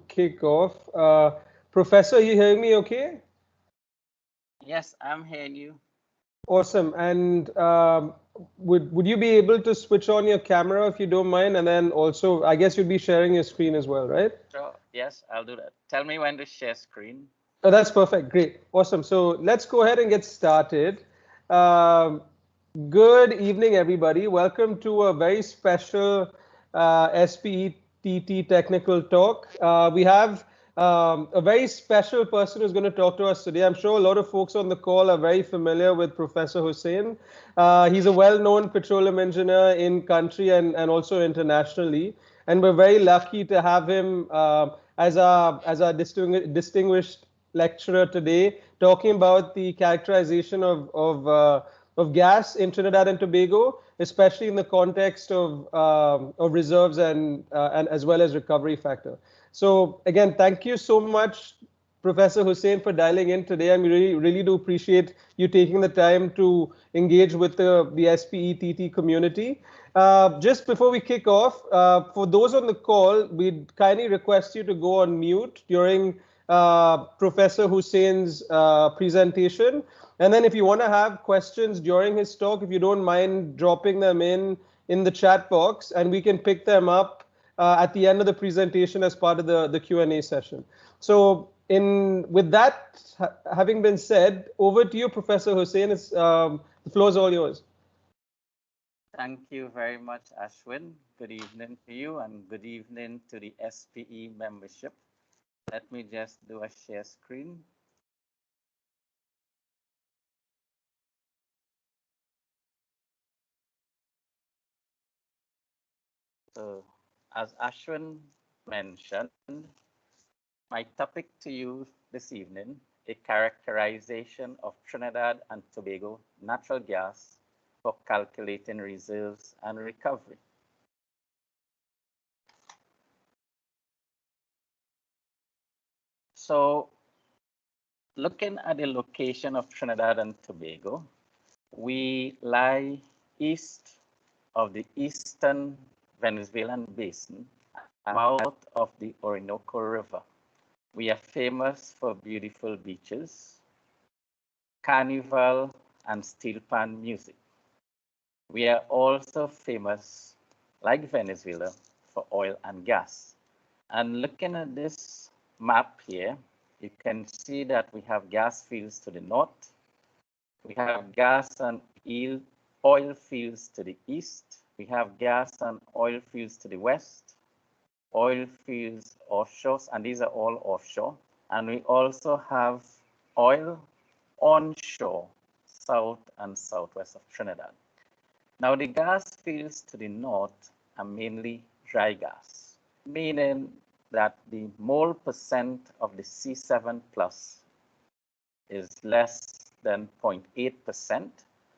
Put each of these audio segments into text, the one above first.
kick off. Professor, you hearing me okay? Yes, I'm hearing you. Awesome. And would you be able to switch on your camera if you don't mind? And then also, I guess you'd be sharing your screen as well, right? Sure. Yes, I'll do that. Tell me when to share screen. Oh, that's perfect. Great. Awesome. So let's go ahead and get started. Um, Good evening, everybody. Welcome to a very special SPETT technical talk. We have a very special person who's going to talk to us today. I'm sure a lot of folks on the call are very familiar with Professor Hosein. He's a well-known petroleum engineer in country and also internationally. And we're very lucky to have him as our distinguished lecturer today, talking about the characterization of gas in Trinidad and Tobago, especially in the context of reserves and as well as recovery factor. So again, thank you so much, Professor Hosein, for dialing in today. I really do appreciate you taking the time to engage with the SPETT community. Just before we kick off, for those on the call, we'd kindly request you to go on mute during Professor Hosein's presentation. And then if you want to have questions during his talk, if you don't mind dropping them in the chat box, and we can pick them up at the end of the presentation as part of the Q&A session. So with that having been said, over to you, Professor Hosein. The floor is all yours. Thank you very much, Ashwin. Good evening to you and good evening to the SPE membership. Let me just do a share screen. So, as Ashwin mentioned, my topic to you this evening, a characterization of Trinidad and Tobago natural gas for calculating reserves and recovery. So, looking at the location of Trinidad and Tobago, we lie east of the eastern Venezuelan basin, mouth of the Orinoco River. We are famous for beautiful beaches, carnival, and steel pan music. We are also famous, like Venezuela, for oil and gas. And looking at this map here, you can see that we have gas fields to the north. We have gas and oil fields to the east. We have gas and oil fields to the west, oil fields offshore, and these are all offshore. And we also have oil onshore, south and southwest of Trinidad. Now, the gas fields to the north are mainly dry gas, meaning that the mole percent of the C7 plus is less than 0.8%,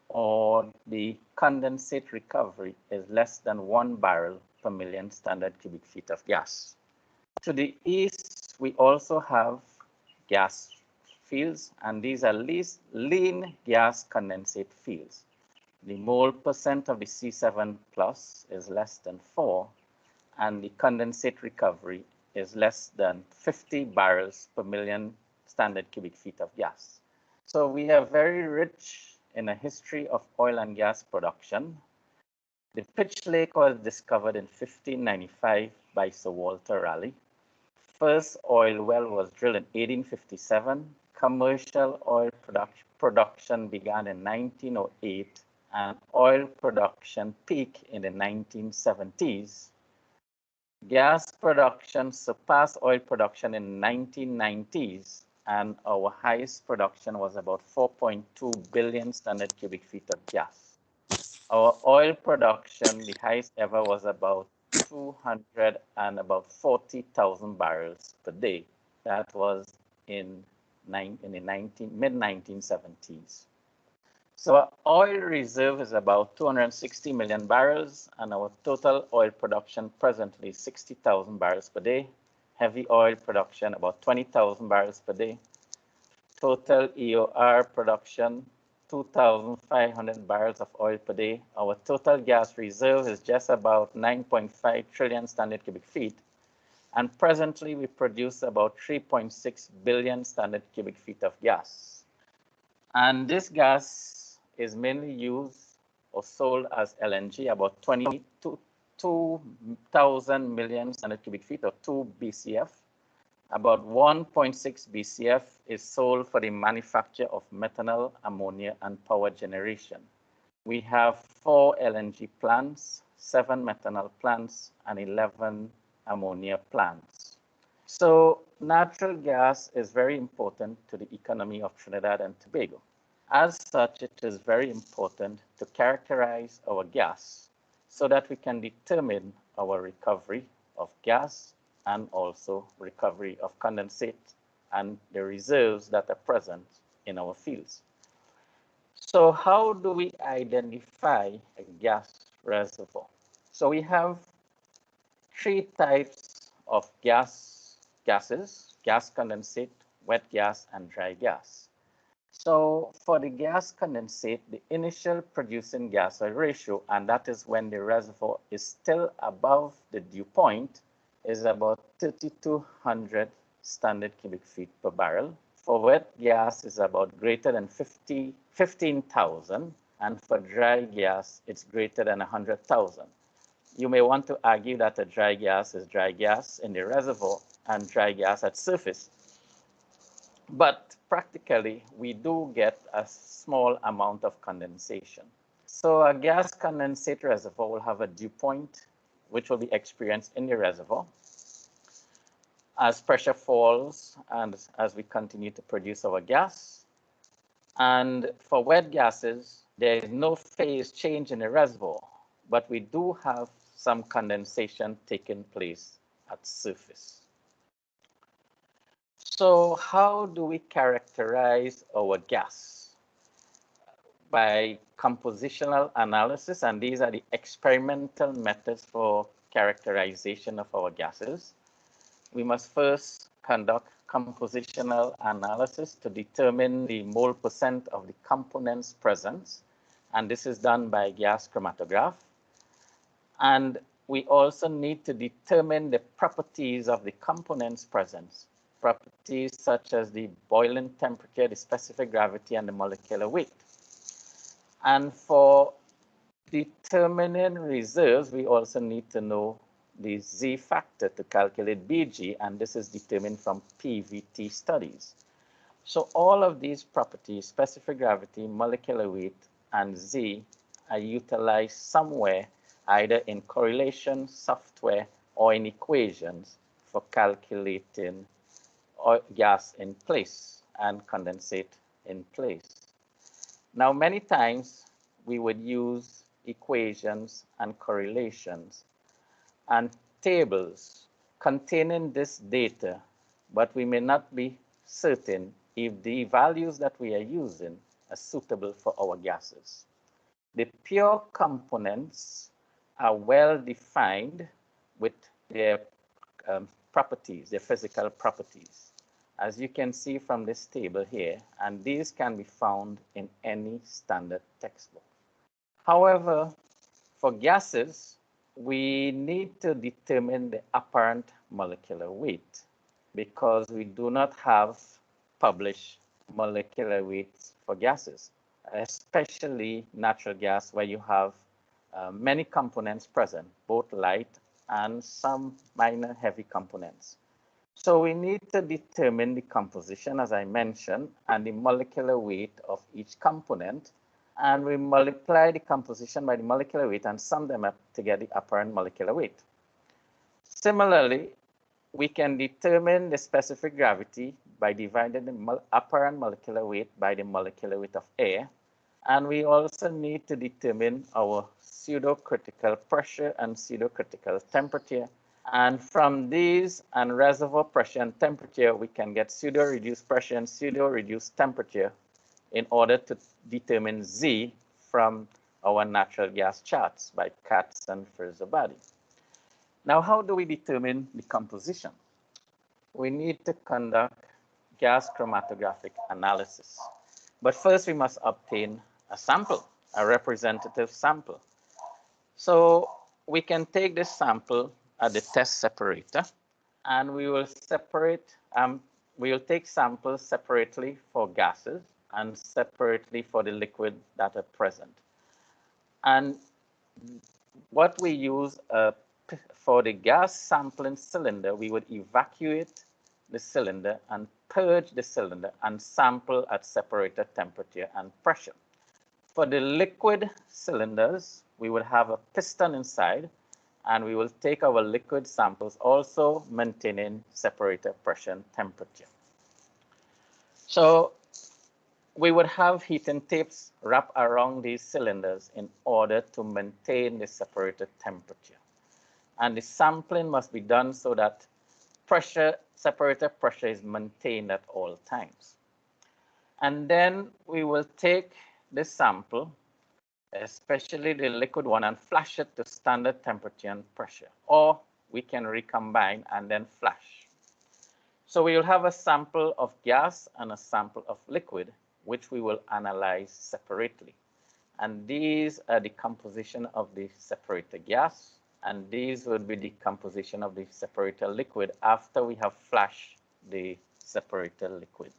or the condensate recovery is less than 1 barrel per million standard cubic feet of gas. To the east, we also have gas fields, and these are lean gas condensate fields. The mole percent of the C7 plus is less than 4, and the condensate recovery is less than 50 barrels per million standard cubic feet of gas. So we are very rich in a history of oil and gas production. The Pitch Lake was discovered in 1595 by Sir Walter Raleigh. First oil well was drilled in 1857. Commercial oil production began in 1908, and oil production peaked in the 1970s. Gas production surpassed oil production in the 1990s, and our highest production was about 4.2 billion standard cubic feet of gas. Our oil production, the highest ever, was about 240,000 barrels per day. That was in the mid-1970s. So our oil reserve is about 260 million barrels, and our total oil production presently is 60,000 barrels per day. Heavy oil production about 20,000 barrels per day. Total EOR production 2,500 barrels of oil per day. Our total gas reserve is just about 9.5 trillion standard cubic feet, And presently, we produce about 3.6 billion standard cubic feet of gas. And this gas is mainly used or sold as LNG, about 2,000 million standard cubic feet, or 2 BCF. About 1.6 BCF is sold for the manufacture of methanol, ammonia, and power generation. We have 4 LNG plants, 7 methanol plants, and 11 ammonia plants. So natural gas is very important to the economy of Trinidad and Tobago. As such, it is very important to characterize our gas so that we can determine our recovery of gas and also recovery of condensate and the reserves that are present in our fields. So how do we identify a gas reservoir? So we have 3 types of gases: gas condensate, wet gas, and dry gas. So for the gas condensate, the initial producing gas oil ratio, and that is when the reservoir is still above the dew point, is about 3,200 standard cubic feet per barrel. For wet gas, is about greater than 15,000, and for dry gas, it's greater than 100,000. You may want to argue that a dry gas is dry gas in the reservoir and dry gas at surface. But practically, we do get a small amount of condensation. So a gas condensate reservoir will have a dew point, which will be experienced in the reservoir. As pressure falls and as we continue to produce our gas. And for wet gases, there is no phase change in the reservoir, but we do have some condensation taking place at surface. So how do we characterize our gas? By compositional analysis, and these are the experimental methods for characterization of our gases. We must first conduct compositional analysis to determine the mole percent of the components present, and this is done by gas chromatograph. And we also need to determine the properties of the components present, properties such as the boiling temperature, the specific gravity, and the molecular weight. And for determining reserves, we also need to know the Z factor to calculate BG, and this is determined from Pvt studies. So all of these properties, specific gravity, molecular weight, and Z, are utilized somewhere, either in correlation software or in equations for calculating gas in place and condensate in place. Now, many times we would use equations and correlations and tables containing this data, but we may not be certain if the values that we are using are suitable for our gases. The pure components are well defined with their properties, their physical properties, as you can see from this table here, and these can be found in any standard textbook. However, for gases, we need to determine the apparent molecular weight because we do not have published molecular weights for gases, especially natural gas, where you have many components present, both light and some minor heavy components. So we need to determine the composition, as I mentioned, and the molecular weight of each component. And we multiply the composition by the molecular weight and sum them up to get the apparent molecular weight. Similarly, we can determine the specific gravity by dividing the apparent molecular weight by the molecular weight of air. And we also need to determine our pseudo-critical pressure and pseudo-critical temperature. And from these and reservoir pressure and temperature, we can get pseudo-reduced pressure and pseudo-reduced temperature in order to determine Z from our natural gas charts by Katz and Firzabadi. Now, how do we determine the composition? We need to conduct gas chromatographic analysis. But first, we must obtain a sample, a representative sample. So we can take this sample at the test separator, and we will separate, we will take samples separately for gases and separately for the liquid that are present. And what we use for the gas sampling cylinder, we would evacuate the cylinder and purge the cylinder and sample at separated temperature and pressure. For the liquid cylinders, we would have a piston inside, and we will take our liquid samples, also maintaining separated pressure and temperature. So we would have heating tapes wrapped around these cylinders in order to maintain the separated temperature. And the sampling must be done so that pressure, separated pressure is maintained at all times. And then we will take this sample, especially the liquid one, and flash it to standard temperature and pressure, or we can recombine and then flash. So we will have a sample of gas and a sample of liquid, which we will analyze separately. And these are the composition of the separated gas, and these would be the composition of the separated liquid after we have flashed the separated liquid.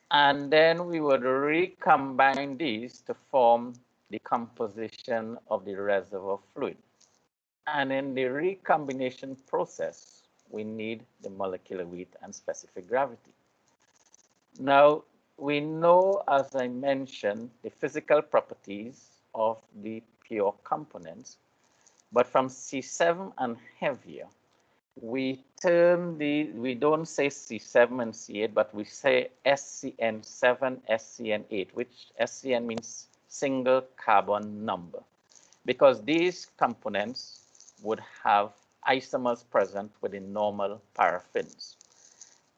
And then we would recombine these to form the composition of the reservoir fluid. And in the recombination process, we need the molecular weight and specific gravity. Now, we know, as I mentioned, the physical properties of the pure components, but from C7 and heavier, we don't say C7 and C8, but we say SCN7, SCN8, which SCN means single carbon number, because these components would have isomers present within normal paraffins.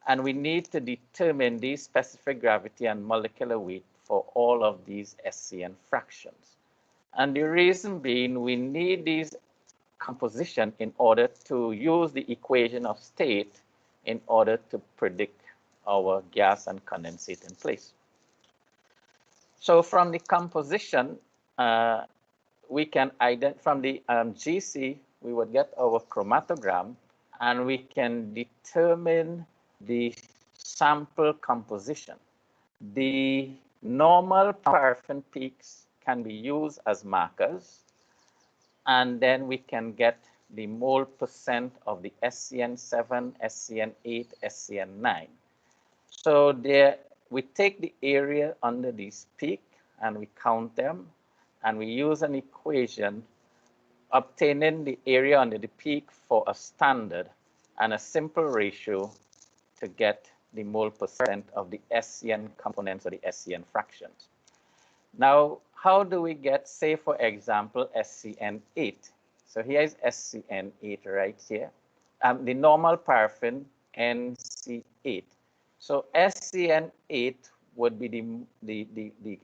And we need to determine the specific gravity and molecular weight for all of these SCN fractions. And the reason being, we need these composition in order to use the equation of state in order to predict our gas and condensate in place. So from the composition, we can identify from the GC, we would get our chromatogram, and we can determine the sample composition. The normal paraffin peaks can be used as markers, and then we can get the mole percent of the SCN7, SCN8, SCN9. So there, we take the area under these peaks and we count them, and we use an equation obtaining the area under the peak for a standard and a simple ratio to get the mole percent of the SCN components or the SCN fractions. Now, how do we get, say, for example, SCN8? So here is SCN8 right here. The normal paraffin, NC8. So SCN8 would be the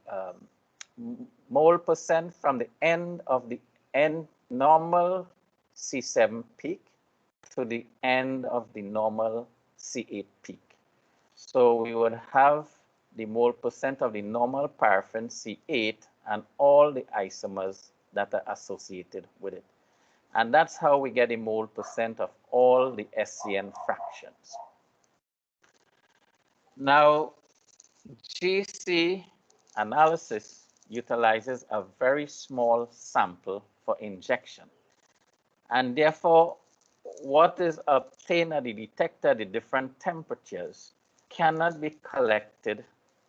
mole percent from the end of the normal C7 peak to the end of the normal C8 peak. So we would have the mole percent of the normal paraffin C8 and all the isomers that are associated with it. And that's how we get a mole percent of all the SCN fractions. Now, GC analysis utilizes a very small sample for injection. And therefore, what is obtained at the detector at the different temperatures cannot be collected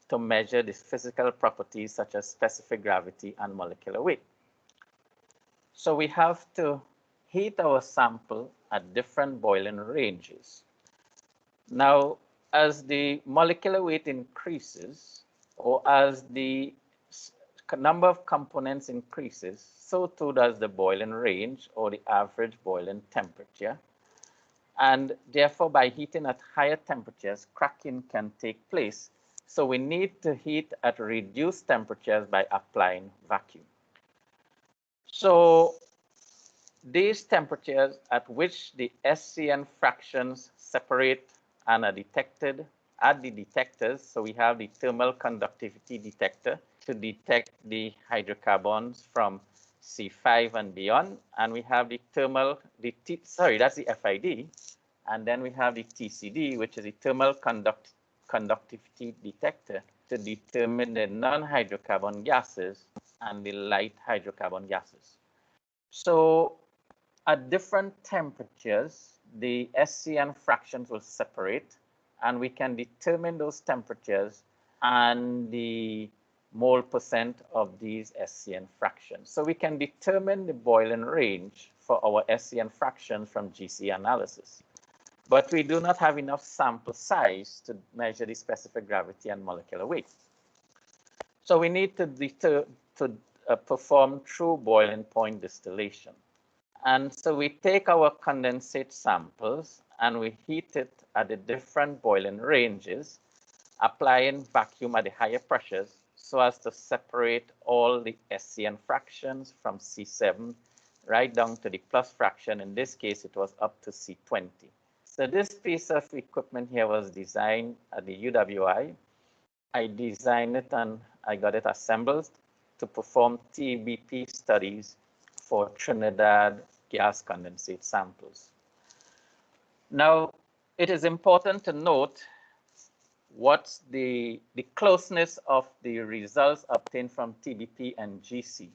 to measure the physical properties such as specific gravity and molecular weight. So we have to heat our sample at different boiling ranges. Now, as the molecular weight increases, or as the number of components increases, so too does the boiling range or the average boiling temperature. And therefore, by heating at higher temperatures, cracking can take place. So we need to heat at reduced temperatures by applying vacuum. So these temperatures at which the SCN fractions separate and are detected at the detectors. So we have the thermal conductivity detector to detect the hydrocarbons from C5 and beyond. And we have the thermal, that's the FID. And then we have the TCD, which is the thermal conductivity detector, to determine the non-hydrocarbon gases and the light hydrocarbon gases. So at different temperatures, the SCN fractions will separate, and we can determine those temperatures and the mole percent of these SCN fractions. So we can determine the boiling range for our SCN fractions from GC analysis. But we do not have enough sample size to measure the specific gravity and molecular weight. So we need to perform true boiling point distillation. And so we take our condensate samples and we heat it at the different boiling ranges, applying vacuum at the higher pressures so as to separate all the SCN fractions from C7 right down to the plus fraction. In this case, it was up to C20. So this piece of equipment here was designed at the UWI. I designed it and I got it assembled to perform TBP studies for Trinidad gas condensate samples. Now, it is important to note what's the closeness of the results obtained from TBP and GC.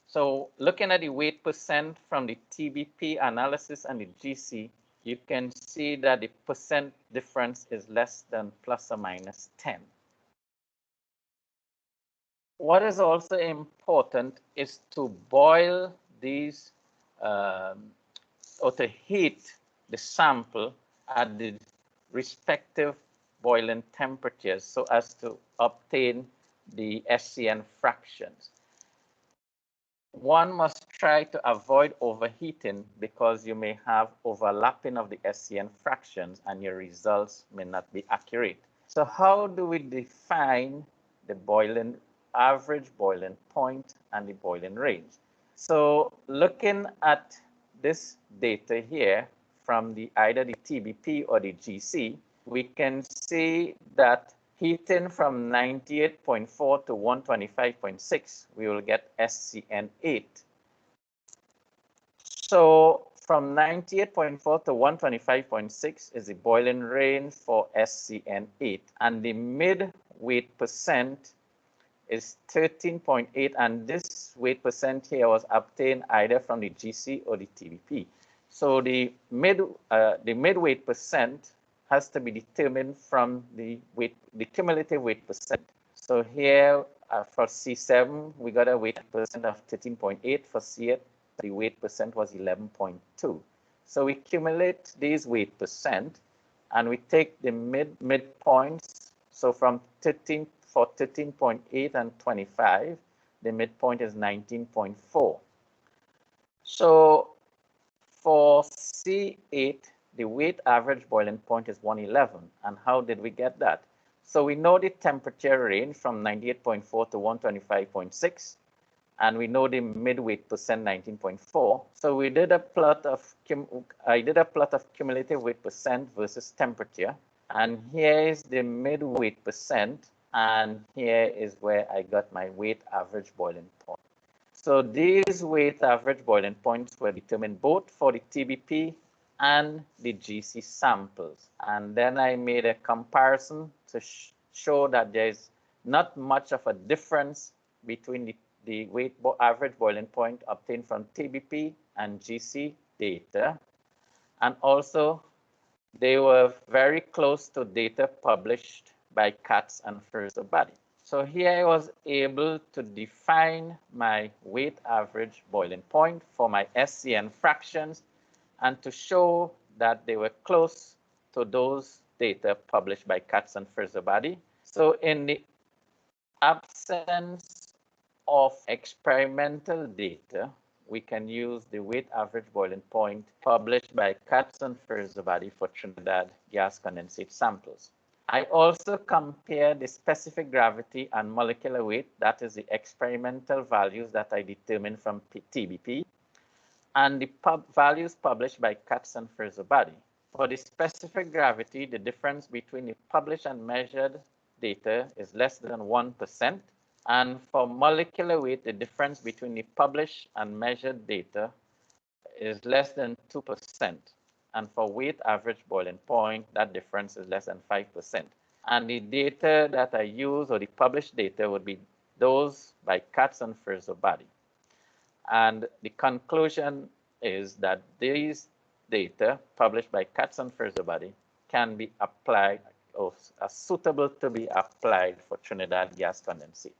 So looking at the weight percent from the TBP analysis and the GC, you can see that the percent difference is less than plus or minus 10. What is also important is to boil these or to heat the sample at the respective boiling temperatures so as to obtain the SCN fractions. One must try to avoid overheating because you may have overlapping of the SCN fractions and your results may not be accurate. So how do we define the average boiling point and the boiling range? So looking at this data here from either the TBP or the GC, we can see that heating from 98.4 to 125.6, we will get SCN8. So from 98.4 to 125.6 is the boiling range for SCN8, and the mid-weight percent is 13.8, and this weight percent here was obtained either from the GC or the TBP. So the mid-weight percent has to be determined from the cumulative weight percent. So here for C7, we got a weight percent of 13.8. For C8, the weight percent was 11.2. So we accumulate these weight percent and we take the midpoints. So from 13.8 and 25, the midpoint is 19.4. So for C8, the weight average boiling point is 111. And how did we get that? So we know the temperature range from 98.4 to 125.6, and we know the mid-weight percent 19.4. So we did a plot of cumulative weight percent versus temperature, and here is the mid-weight percent, and here is where I got my weight average boiling point. So these weight average boiling points were determined both for the TBP and the GC samples. And then I made a comparison to show that there's not much of a difference between the weight average boiling point obtained from TBP and GC data. And also, they were very close to data published by Katz and Ferzabadi. So here I was able to define my weight average boiling point for my SCN fractions and to show that they were close to those data published by Katz and Ferzabadi. So in the absence of experimental data, we can use the weight average boiling point published by Katz and Ferzabadi for Trinidad gas condensate samples. I also compare the specific gravity and molecular weight, that is the experimental values that I determined from TBP, and the values published by Katz and Ferzabadi. For the specific gravity, the difference between the published and measured data is less than 1%. And for molecular weight, the difference between the published and measured data is less than 2%. and for weight average boiling point, that difference is less than 5%. And the data that I use, or the published data, would be those by Katz and Frizzo-Badi. And the conclusion is that these data published by Katz and Frizzo-Badi can be applied, or are suitable to be applied for Trinidad gas condensate.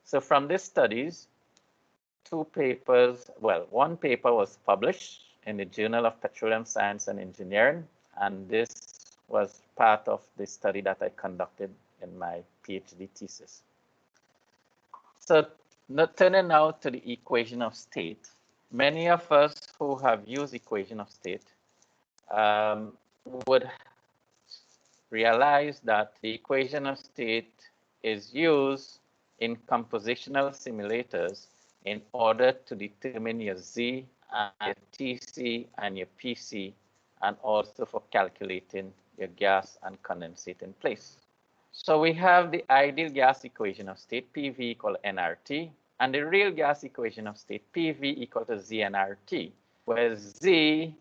So from these studies, two papers, well, one paper was published in the Journal of Petroleum Science and Engineering, and this was part of the study that I conducted in my PhD thesis. So turning now to the equation of state, many of us who have used equation of state would realize that the equation of state is used in compositional simulators in order to determine your Z and your TC and your PC, and also for calculating your gas and condensate in place. So we have the ideal gas equation of state, PV equal nRT, and the real gas equation of state, PV equal to ZnRT, where Z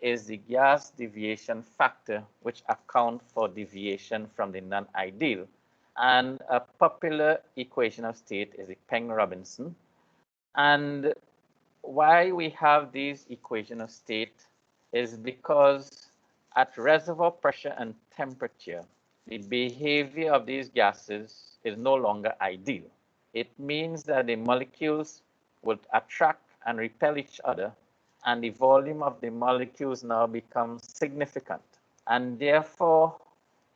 is the gas deviation factor, which accounts for deviation from the non-ideal. And a popular equation of state is the Peng-Robinson. And why we have these equation of state is because at reservoir pressure and temperature, the behavior of these gases is no longer ideal. It means that the molecules will attract and repel each other, and the volume of the molecules now becomes significant. And therefore,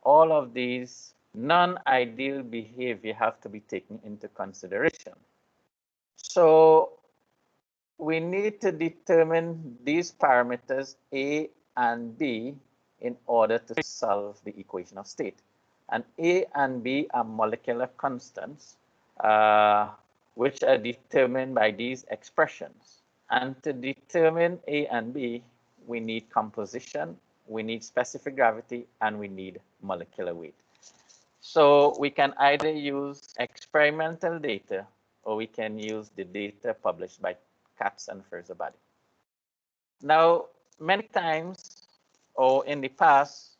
all of these non-ideal behavior have to be taken into consideration. So we need to determine these parameters A and B in order to solve the equation of state. And A and B are molecular constants, which are determined by these expressions. And to determine A and B, we need composition, we need specific gravity, and we need molecular weight. So we can either use experimental data, or we can use the data published by Katz and Frizzo-Badi. Now, many times, or in the past,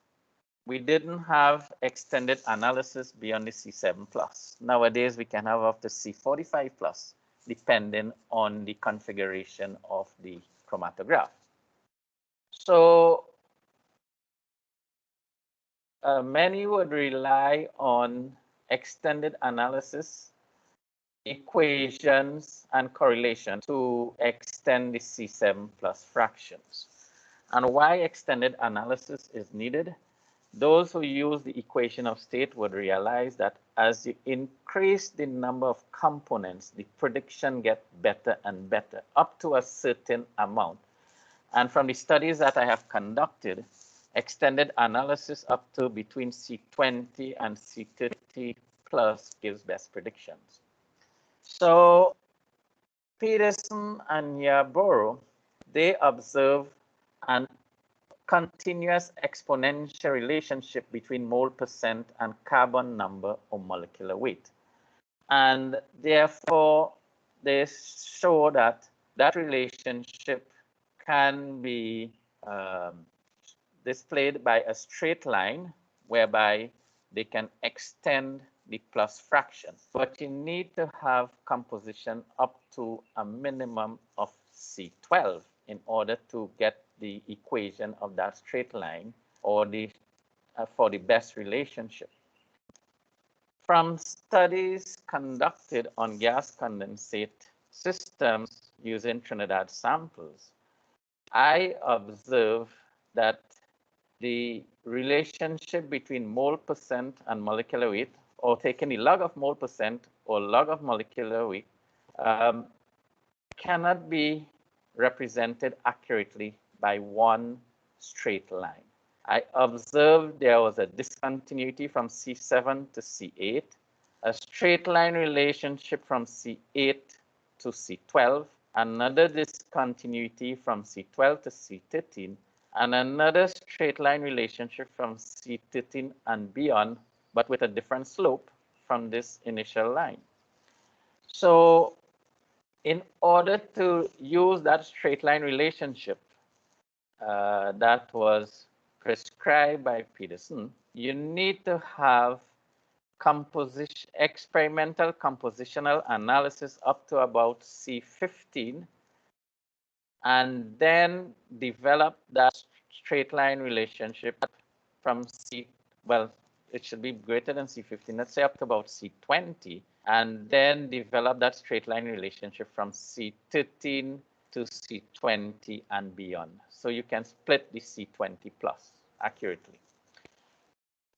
we didn't have extended analysis beyond the C7+. Nowadays, we can have up to C45+, depending on the configuration of the chromatograph. So many would rely on extended analysis, equations, and correlation to extend the C7+ fractions. And why extended analysis is needed? Those who use the equation of state would realize that as you increase the number of components, the prediction gets better and better up to a certain amount. And from the studies that I have conducted, extended analysis up to between C20 and C30 plus gives best predictions. So Peterson and Yarborough, they observe an continuous exponential relationship between mole percent and carbon number or molecular weight. And therefore, they show that that relationship can be displayed by a straight line, whereby they can extend the plus fraction. But you need to have composition up to a minimum of C12 in order to get the equation of that straight line, or the for the best relationship. From studies conducted on gas condensate systems using Trinidad samples, I observe that the relationship between mole percent and molecular weight, or taking the log of mole percent or log of molecular weight, cannot be represented accurately by one straight line. I observed there was a discontinuity from C7 to C8, a straight line relationship from C8 to C12, another discontinuity from C12 to C13, and another straight line relationship from C13 and beyond, but with a different slope from this initial line. So in order to use that straight line relationship, that was prescribed by Peterson, you need to have experimental compositional analysis up to about C15, and then develop that straight line relationship from well, it should be greater than C15, let's say up to about C20, and then develop that straight line relationship from C13 to C20 and beyond. So you can split the C20 plus accurately.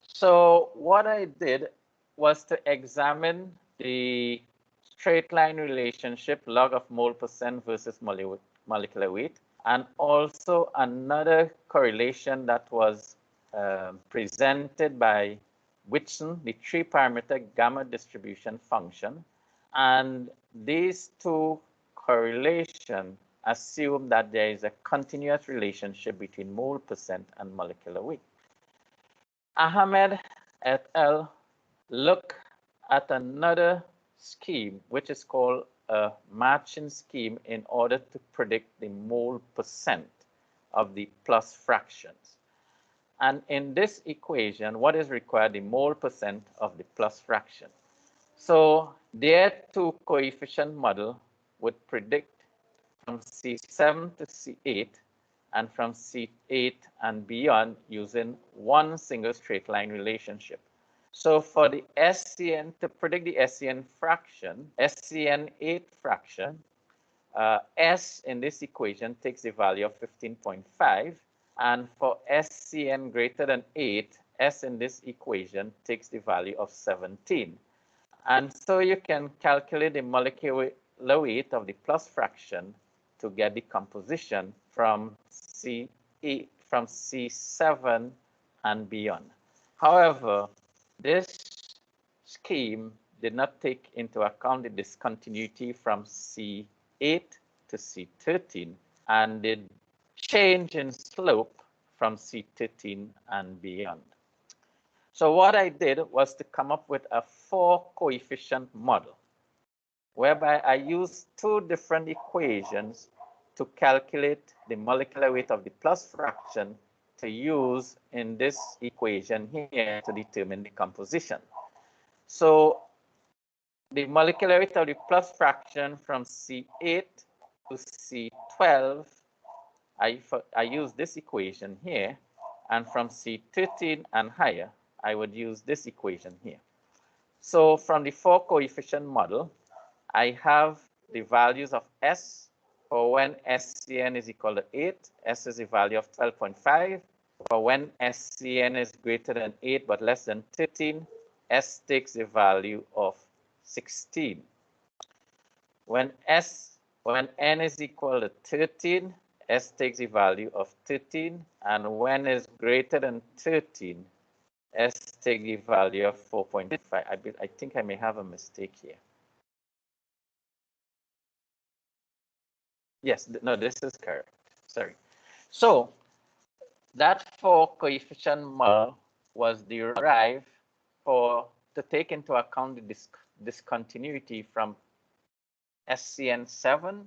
So what I did was to examine the straight line relationship log of mole percent versus molecular weight, and also another correlation that was presented by Whitson, the 3-parameter gamma distribution function. And these two correlations assume that there is a continuous relationship between mole percent and molecular weight. Ahmed et al. Look at another scheme, which is called a matching scheme, in order to predict the mole percent of the plus fractions. And in this equation, what is required? The mole percent of the plus fraction. So their two coefficient model would predict from C7 to C8 and from C8 and beyond using one single straight line relationship. So for the SCN, to predict the SCN fraction, SCN8 fraction, S in this equation takes the value of 15.5. And for SCN greater than 8, S in this equation takes the value of 17. And so you can calculate the molecular weight of the plus fraction to get the composition from C8, from C7 and beyond. However, this scheme did not take into account the discontinuity from C8 to C13 and the change in slope from C13 and beyond. So what I did was to come up with a 4-coefficient model, whereby I used two different equations to calculate the molecular weight of the plus fraction to use in this equation here to determine the composition. So the molecular weight of the plus fraction from C8 to C12, I use this equation here, and from C13 and higher, I would use this equation here. So from the 4-coefficient model, I have the values of S for when SCN is equal to 8, S is the value of 12.5. For when SCN is greater than 8 but less than 13, S takes the value of 16. When N is equal to 13, S takes the value of 13, and when is greater than 13, S takes the value of 4.5. I think I may have a mistake here. Yes, no, this is correct. Sorry. So that 4-coefficient model was derived to take into account the discontinuity from SCN7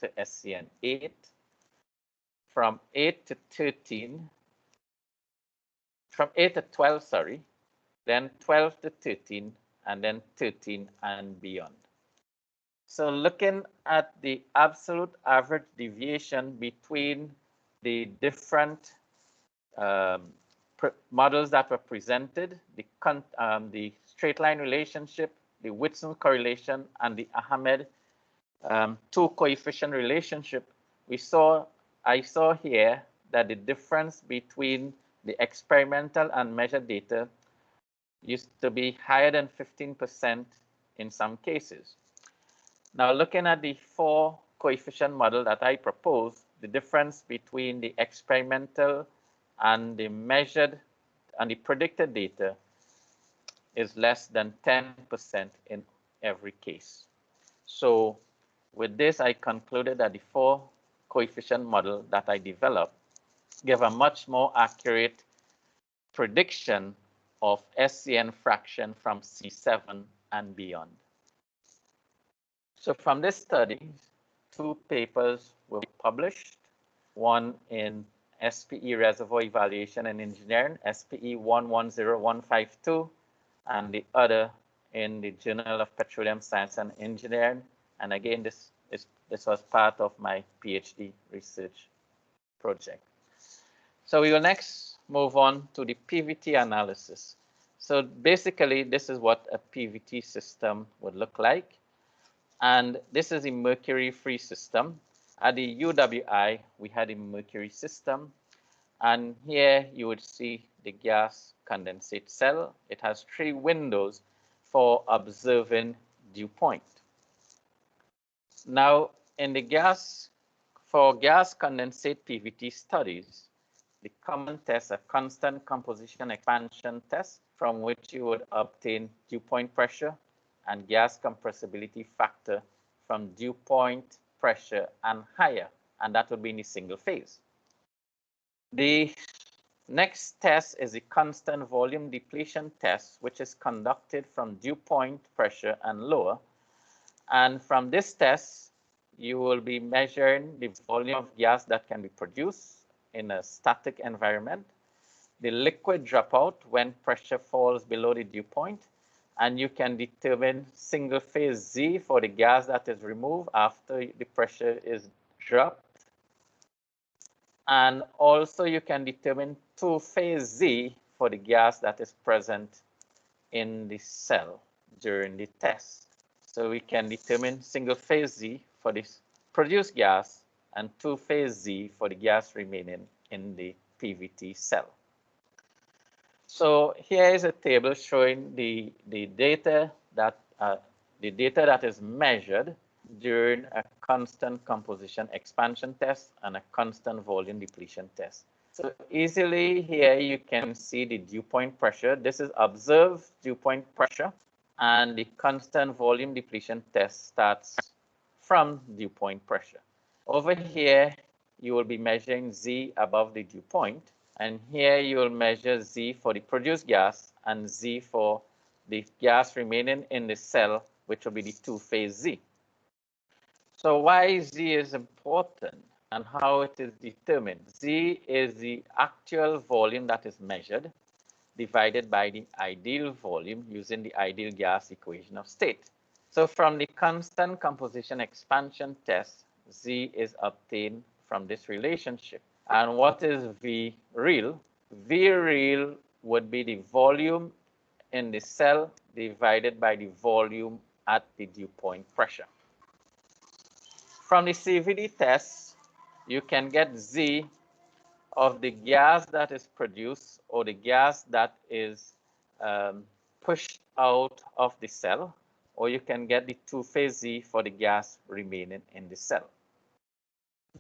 to SCN8, from 8 to 13, from 8 to 12, sorry, then 12 to 13, and then 13 and beyond. So looking at the absolute average deviation between the different models that were presented, the straight line relationship, the Whitson correlation, and the Ahmed 2-coefficient relationship, I saw here that the difference between the experimental and measured data used to be higher than 15% in some cases. Now, looking at the 4-coefficient model that I proposed, the difference between the experimental and the measured and the predicted data is less than 10% in every case. So with this, I concluded that the 4-coefficient model that I developed gave a much more accurate prediction of SCN fraction from C7 and beyond. So from this study, 2 papers were published, one in SPE Reservoir Evaluation and Engineering, SPE 110152, and the other in the Journal of Petroleum Science and Engineering. And again, this was part of my PhD research project. So we will next move on to the Pvt analysis. So basically, this is what a Pvt system would look like. And this is a mercury-free system. At the UWI, we had a mercury system. And here you would see the gas condensate cell. It has 3 windows for observing dew point. Now, in the gas condensate Pvt studies, the common tests are constant composition expansion test, from which you would obtain dew point pressure and gas compressibility factor from dew point pressure and higher, and that would be in a single phase. The next test is a constant volume depletion test, which is conducted from dew point pressure and lower. And from this test, you will be measuring the volume of gas that can be produced in a static environment, the liquid dropout when pressure falls below the dew point, and you can determine single phase Z for the gas that is removed after the pressure is dropped. And also you can determine 2-phase Z for the gas that is present in the cell during the test. So we can determine single phase Z for this produced gas and 2-phase Z for the gas remaining in the Pvt cell. So here is a table showing the data that is measured during a constant composition expansion test and a constant volume depletion test. So easily here you can see the dew point pressure. This is observed dew point pressure, and the constant volume depletion test starts from dew point pressure. Over here, you will be measuring Z above the dew point, and here you will measure Z for the produced gas and Z for the gas remaining in the cell, which will be the 2-phase Z. So why Z is important and how it is determined? Z is the actual volume that is measured divided by the ideal volume using the ideal gas equation of state. So from the constant composition expansion test, Z is obtained from this relationship. And what is V real? V real would be the volume in the cell divided by the volume at the dew point pressure. From the CVD test, you can get Z of the gas that is produced or the gas that is pushed out of the cell, or you can get the 2-phase Z for the gas remaining in the cell.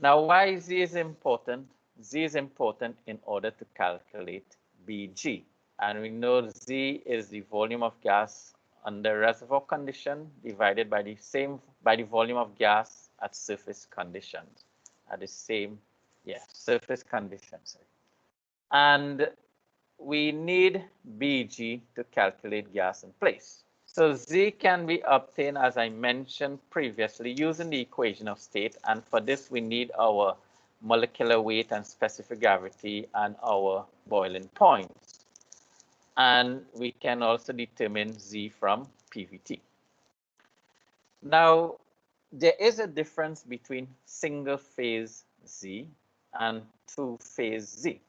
Now, why Z is important? Z is important in order to calculate BG. And we know Z is the volume of gas under reservoir condition divided by the volume of gas at surface conditions, at the same, surface conditions. And we need BG to calculate gas in place. So Z can be obtained, as I mentioned previously, using the equation of state. And for this, we need our molecular weight and specific gravity and our boiling points. And we can also determine Z from Pvt. Now, there is a difference between single phase Z and 2-phase Z.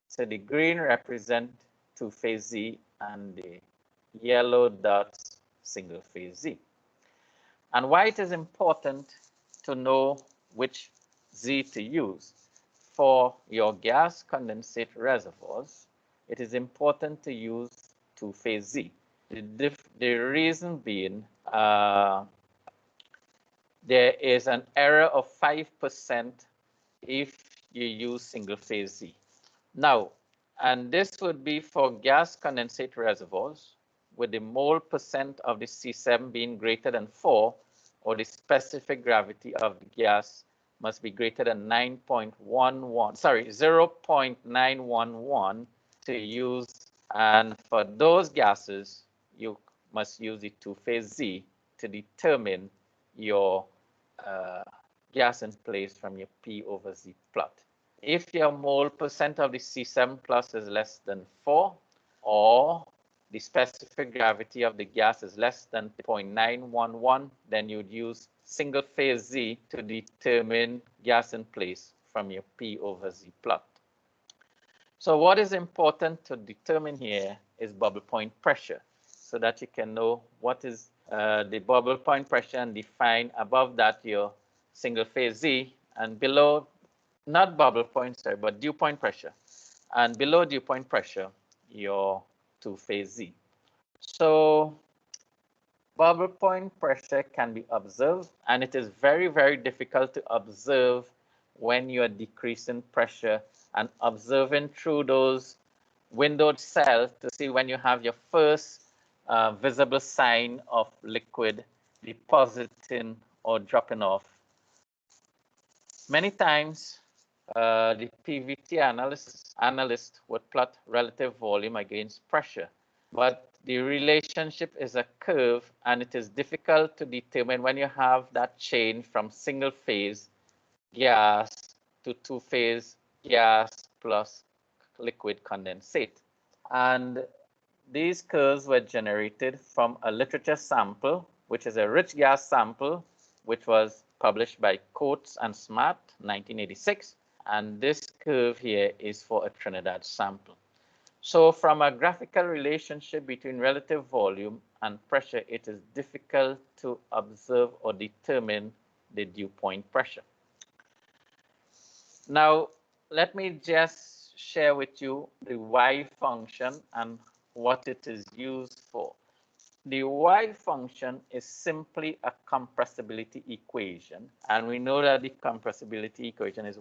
So the green represent 2-phase Z and the yellow dots single phase Z. And why it is important to know which Z to use for your gas condensate reservoirs, it is important to use 2-phase Z. The reason being, there is an error of 5% if you use single phase Z. Now, and this would be for gas condensate reservoirs with the mole percent of the C7 being greater than 4, or the specific gravity of the gas must be greater than 0.911 to use. And for those gases, you must use the 2-phase Z to determine your gas in place from your P over Z plot. if your mole percent of the C7 plus is less than 4, or the specific gravity of the gas is less than 0.911, then you'd use single phase Z to determine gas in place from your P over Z plot. So what is important to determine here is bubble point pressure, so that you can know what is the bubble point pressure and define above that your single phase Z, and below, not bubble point, sorry, but dew point pressure, and below dew point pressure, your two-phase Z. So bubble point pressure can be observed, and it is very, very difficult to observe when you are decreasing pressure and observing through those windowed cells to see when you have your first visible sign of liquid depositing or dropping off. Many times, the Pvt analyst would plot relative volume against pressure, but the relationship is a curve, and it is difficult to determine when you have that change from single phase gas to two-phase gas plus liquid condensate. And these curves were generated from a literature sample, which is a rich gas sample, which was published by Coates and Smart, 1986. And this curve here is for a Trinidad sample. So from a graphical relationship between relative volume and pressure, it is difficult to observe or determine the dew point pressure. Now, let me just share with you the Y function and what it is used for. The Y function is simply a compressibility equation, and we know that the compressibility equation is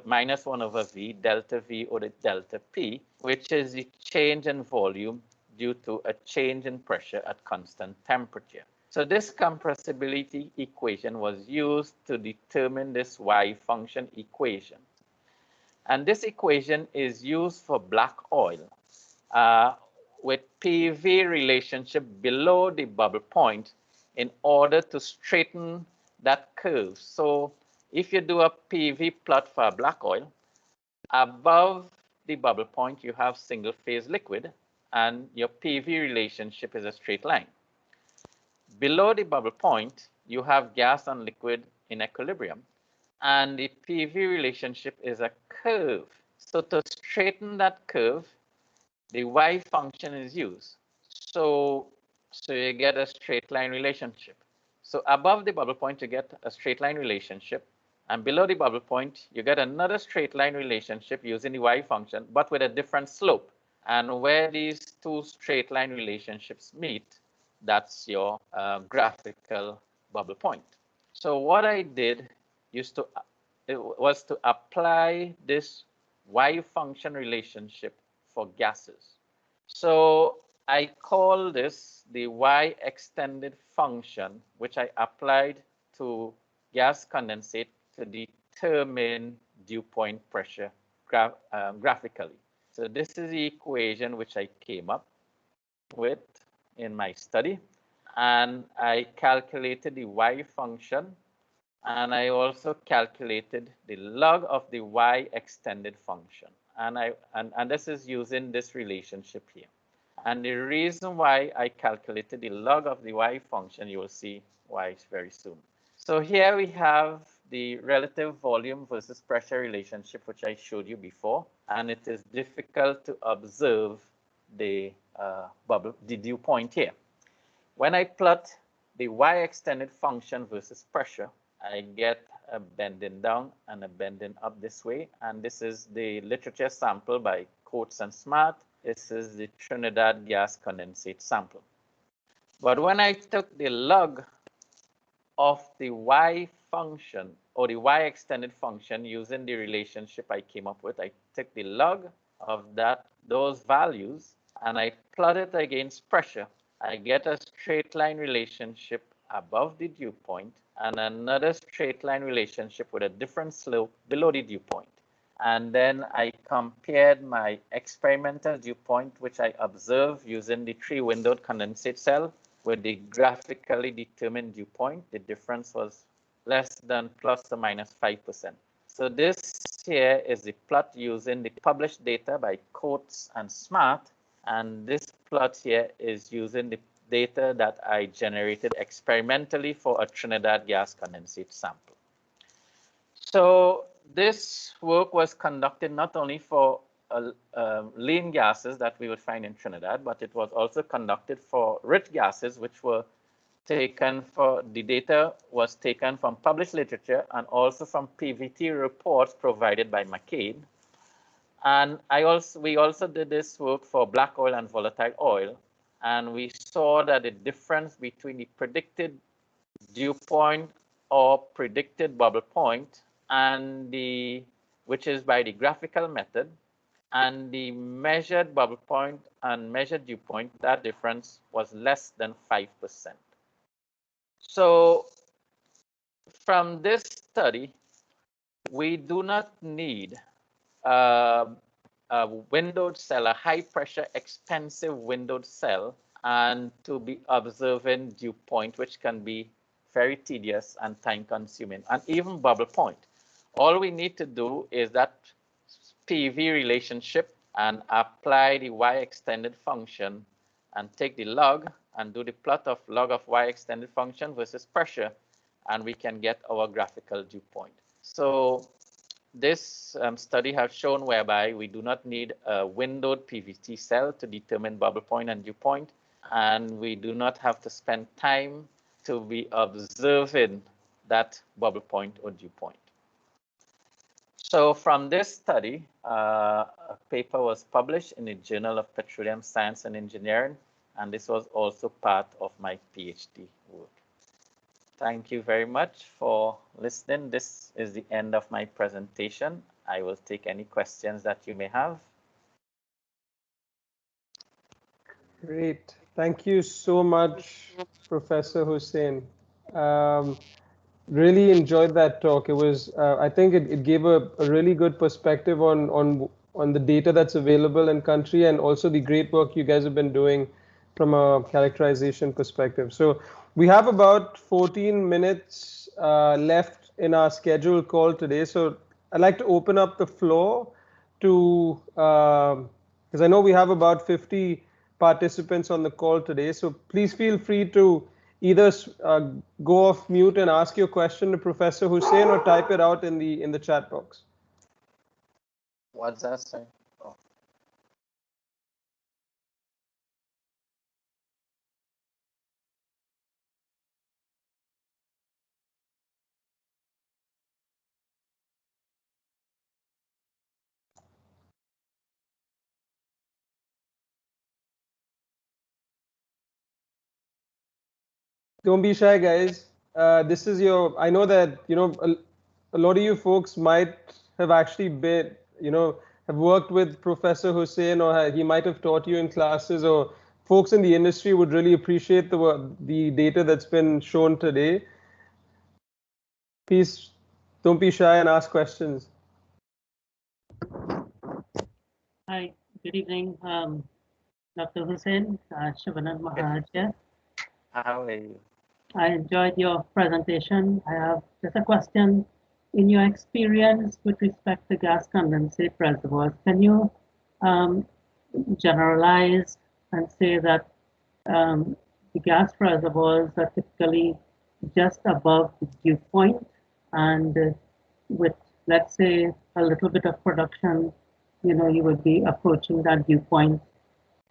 minus 1 over V, delta V over delta P, which is the change in volume due to a change in pressure at constant temperature. So this compressibility equation was used to determine this Y function equation. And this equation is used for black oil with PV relationship below the bubble point in order to straighten that curve. So if you do a PV plot for black oil, above the bubble point, you have single phase liquid, and your PV relationship is a straight line. Below the bubble point, you have gas and liquid in equilibrium, and the PV relationship is a curve. So to straighten that curve, the Y function is used. So you get a straight line relationship. So above the bubble point, you get a straight line relationship, and below the bubble point, you get another straight line relationship using the Y function, but with a different slope. And where these two straight line relationships meet, that's your graphical bubble point. So what I did was to apply this Y function relationship for gases. So I call this the Y extended function, which I applied to gas condensate to determine dew point pressure graphically. So this is the equation which I came up with in my study, and I calculated the Y function, and I also calculated the log of the Y extended function, and this is using this relationship here. And the reason why I calculated the log of the Y function, you will see why very soon. So here we have the relative volume versus pressure relationship, which I showed you before, and it is difficult to observe the dew point here. When I plot the Y extended function versus pressure, I get a bending down and a bending up this way, and this is the literature sample by Coates and Smart. This is the Trinidad gas condensate sample. But when I took the log of the Y function, or the Y extended function, using the relationship I came up with, I took the log of those values and I plot it against pressure. I get a straight line relationship above the dew point and another straight line relationship with a different slope below the dew point. And then I compared my experimental dew point, which I observed using the 3-windowed condensate cell, with the graphically determined dew point. The difference was less than plus or minus 5%. So this here is the plot using the published data by Coates and Smart, and this plot here is using the data that I generated experimentally for a Trinidad gas condensate sample. So this work was conducted not only for lean gases that we would find in Trinidad, but it was also conducted for rich gases, which were taken for, the data was taken from published literature and also from PVT reports provided by McCabe. And we also did this work for black oil and volatile oil, and we saw that the difference between the predicted dew point or predicted bubble point and which is by the graphical method, and the measured bubble point and measured dew point, that difference was less than 5%. So from this study, we do not need a windowed cell, a high pressure, expensive windowed cell, and to be observing dew point, which can be very tedious and time consuming, and even bubble point. All we need to do is that PV relationship and apply the y extended function and take the log and do the plot of log of y extended function versus pressure, and we can get our graphical dew point. So this study has shown whereby we do not need a windowed PVT cell to determine bubble point and dew point, and we do not have to spend time to be observing that bubble point or dew point. So from this study, a paper was published in the Journal of Petroleum Science and Engineering, and this was also part of my PhD work. Thank you very much for listening. This is the end of my presentation. I will take any questions that you may have. Great. Thank you so much, Professor Hosein. Really enjoyed that talk. It was, I think it gave a really good perspective on the data that's available in country, and also the great work you guys have been doing from a characterization perspective. So we have about 14 minutes left in our scheduled call today. So I'd like to open up the floor to, because I know we have about 50 participants on the call today. So please feel free to either go off mute and ask your question to Professor Hosein, or type it out in the chat box. What's that say? Oh. Don't be shy, guys. This is your, I know that, a lot of you folks might have actually been, have worked with Professor Hosein, or he might have taught you in classes, or folks in the industry would really appreciate the data that's been shown today. Please don't be shy and ask questions. Hi, good evening, Dr. Hosein, Shivanand Maharaj. How are you? I enjoyed your presentation. I have just a question. In your experience with respect to gas condensate reservoirs, can you generalize and say that the gas reservoirs are typically just above the dew point, and with, let's say, a little bit of production, you would be approaching that dew point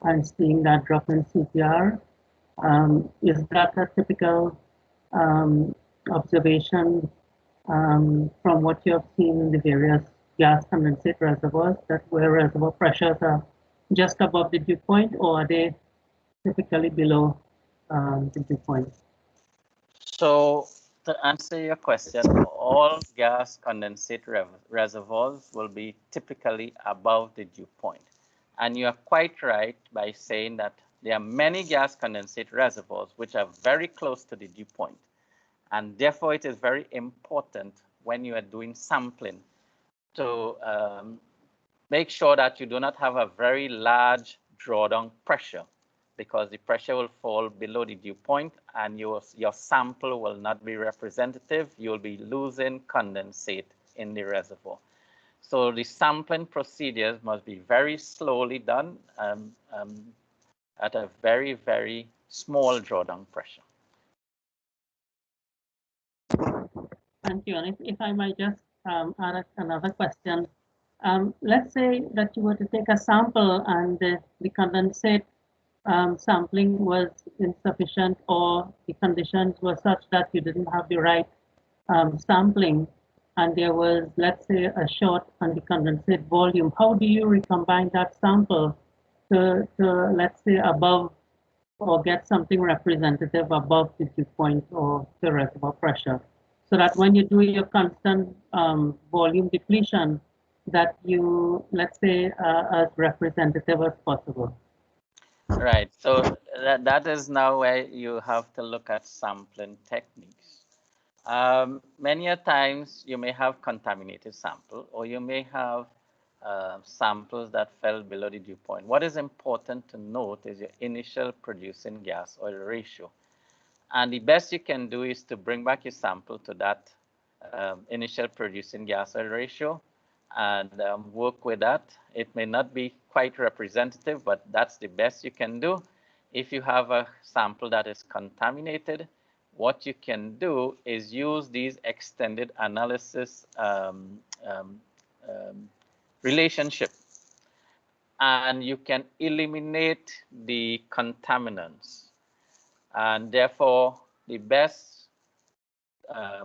and seeing that drop in CPR? Is that a typical observation from what you have seen in the various gas condensate reservoirs, that where reservoir pressures are just above the dew point, or are they typically below the dew point? So to answer your question, all gas condensate reservoirs will be typically above the dew point. And you are quite right by saying that there are many gas condensate reservoirs which are very close to the dew point. And therefore, it is very important when you are doing sampling to make sure that you do not have a very large drawdown pressure, because the pressure will fall below the dew point and your sample will not be representative. You'll be losing condensate in the reservoir. So the sampling procedures must be very slowly done at a very, very small drawdown pressure. Thank you. And if I might just add another question. Let's say that you were to take a sample and the condensate sampling was insufficient, or the conditions were such that you didn't have the right sampling, and there was, let's say, a short on the condensate volume. How do you recombine that sample to let's say, above, or get something representative above the dew point or the reservoir pressure, so that when you do your constant volume depletion, that you, let's say, as representative as possible? Right. So that is now where you have to look at sampling techniques. Many a times you may have contaminated sample, or you may have samples that fell below the dew point. What is important to note is your initial producing gas oil ratio. And the best you can do is to bring back your sample to that initial producing gas oil ratio and work with that. It may not be quite representative, but that's the best you can do. If you have a sample that is contaminated, what you can do is use these extended analysis relationship, and you can eliminate the contaminants. And therefore, the best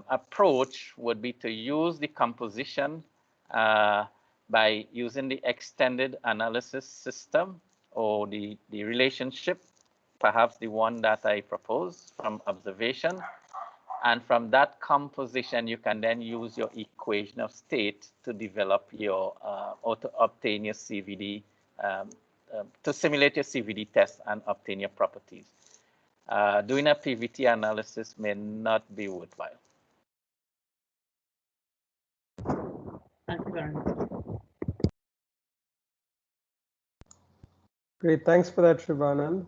approach would be to use the composition by using the extended analysis system, or the relationship, perhaps the one that I propose from observation. And from that composition, you can then use your equation of state to develop your, or to obtain your CVD, to simulate your CVD test and obtain your properties. Doing a Pvt analysis may not be worthwhile. Thank you very much. Great, thanks for that, Shivanand.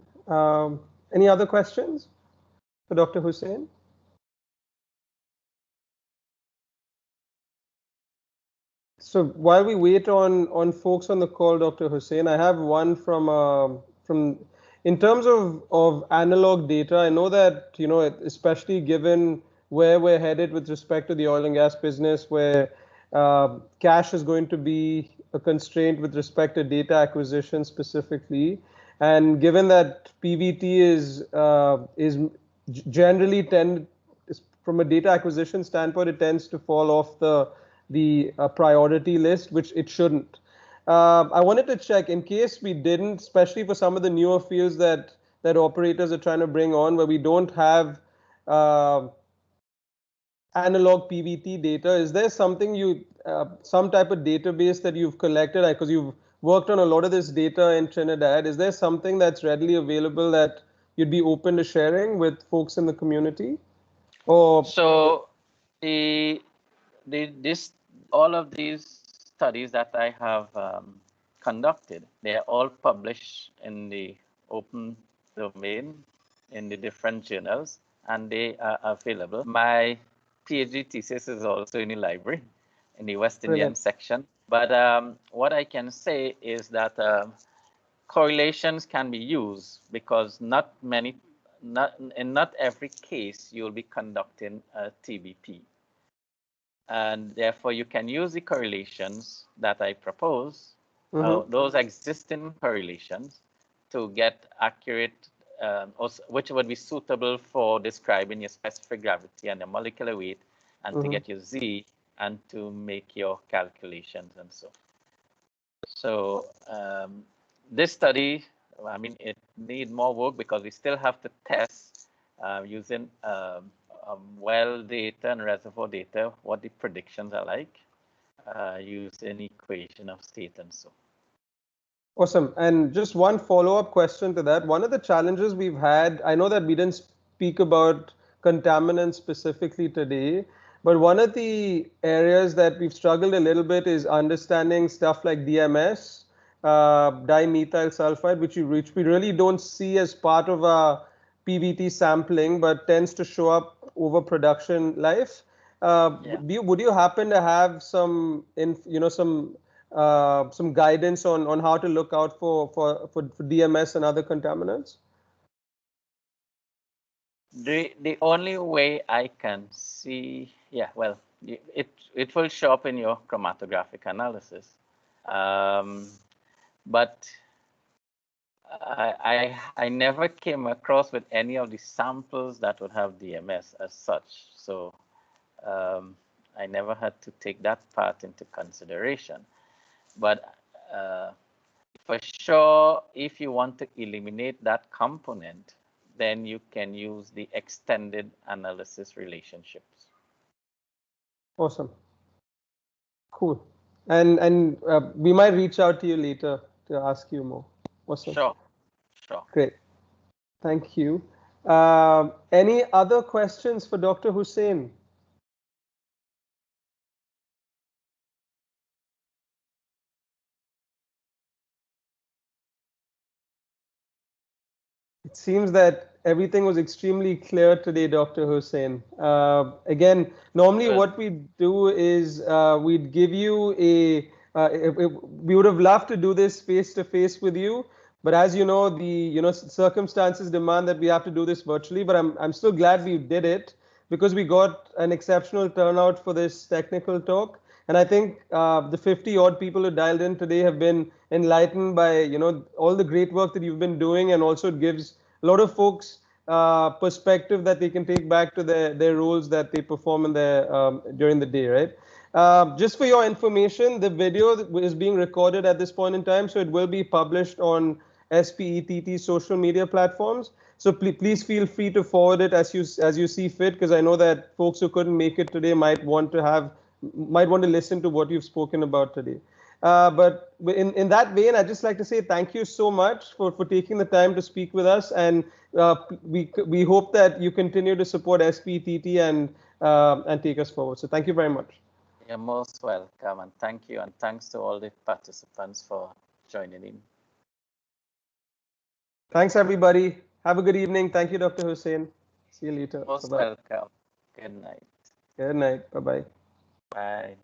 Any other questions for Dr. Hosein? So while we wait on folks on the call, Dr. Hosein, I have one from in terms of analog data. I know that, you know, especially given where we're headed with respect to the oil and gas business, where cash is going to be a constraint with respect to data acquisition specifically, and given that Pvt is generally from a data acquisition standpoint, it tends to fall off the priority list, which it shouldn't. I wanted to check, in case we didn't, especially for some of the newer fields that operators are trying to bring on, where we don't have analog Pvt data, is there something some type of database that you've collected, because you've worked on a lot of this data in Trinidad? Is there something that's readily available that you'd be open to sharing with folks in the community? Or so all of these studies that I have conducted, they are all published in the open domain in the different journals, and they are available. My PhD thesis is also in the library, in the West Indian section. But what I can say is that correlations can be used, because in not every case you'll be conducting a TBP. And therefore, you can use the correlations that I propose, those existing correlations, to get accurate, which would be suitable for describing your specific gravity and the molecular weight, and to get your Z, and to make your calculations and so. So this study, I mean, it needs more work, because we still have to test using well data and reservoir data, what the predictions are like, using equation of state and so. Awesome. And just one follow-up question to that. One of the challenges we've had, I know that we didn't speak about contaminants specifically today, but one of the areas that we've struggled a little bit is understanding stuff like DMS, dimethyl sulfide, which we really don't see as part of our Pvt sampling, but tends to show up over production life. Would you happen to have some some guidance on how to look out for DMS and other contaminants? The only way I can see, yeah, well, it will show up in your chromatographic analysis, but I never came across with any of the samples that would have DMS as such. So I never had to take that part into consideration. But for sure, if you want to eliminate that component, then you can use the extended analysis relationships. Awesome. Cool. And we might reach out to you later to ask you more. Awesome. Sure. Sure. Great. Thank you. Any other questions for Dr. Hosein? It seems that everything was extremely clear today, Dr. Hosein. Again, normally what we do is we'd give you we would have loved to do this face to face with you, but as you know, the circumstances demand that we have to do this virtually. But I'm still glad we did it because we got an exceptional turnout for this technical talk. And I think the 50 odd people who dialed in today have been enlightened by all the great work that you've been doing, and also it gives a lot of folks perspective that they can take back to their roles that they perform in their during the day, right? Just for your information, the video is being recorded at this point in time, so it will be published on SPETT social media platforms. So please feel free to forward it as you see fit, because I know that folks who couldn't make it today might want to listen to what you've spoken about today. But in that vein, I'd just like to say thank you so much for taking the time to speak with us, and we hope that you continue to support SPETT and take us forward. So thank you very much. You're most welcome, and thank you, and thanks to all the participants for joining in. Thanks, everybody. Have a good evening. Thank you, Dr. Hosein. See you later. Most Bye-bye. welcome. Good night. Good night. Bye-bye. Bye.